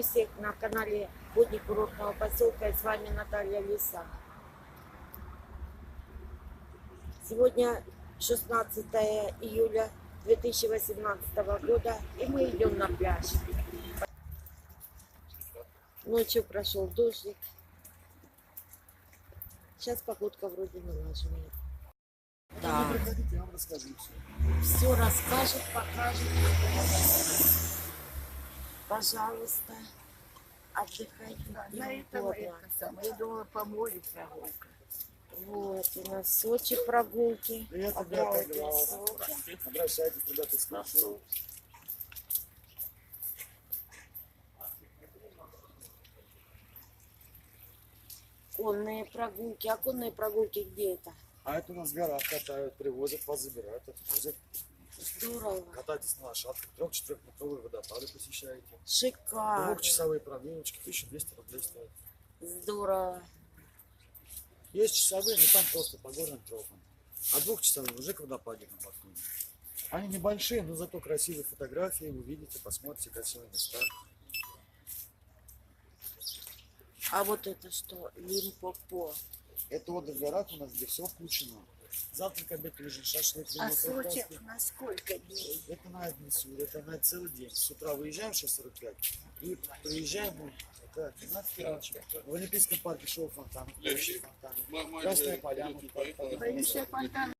Приветствую всех на канале Будни курортного поселка. И с вами Наталья Лиса. Сегодня 16 июля 2018 года, и мы идем на пляж. Ночью прошел дождик. Сейчас погодка вроде налаживает. Да. Приходите, я вам расскажу все. Все расскажет, покажет. Пожалуйста, отдыхайте. На этом это самое. Я думала, по морю прогулка. Вот, у нас в Сочи прогулки. Привет, Отдыхайте ребята, в Сочи. обращайтесь, ребята, спрашиваю. Конные прогулки. А конные прогулки где это? А это у нас в горах катают, привозят, вас забирают, отвозят. Здорово. Катайтесь на лошадках, 3-4-метровые водопады посещаете. Шикарно. Двухчасовые прогулочки, 1200 рублей стоят. Здорово. Есть часовые, но там просто по горным тропам. А двухчасовые уже к водопаде на подходе. Они небольшие, но зато красивые фотографии, вы видите, посмотрите красивые места. А вот это что? Лимпопо. Это отдых в горах у нас, где все включено. Завтрак, обед, ужин, шашлык, вино, А Сочи прекрасно. на сколько дней? Это на один сутки, это на целый день. С утра выезжаем в 6:45 и приезжаем это 15 ночи. В Олимпийском парке шоу фонтан, площадь фонтана, Красная Поляна, парк. Боишься фонтана?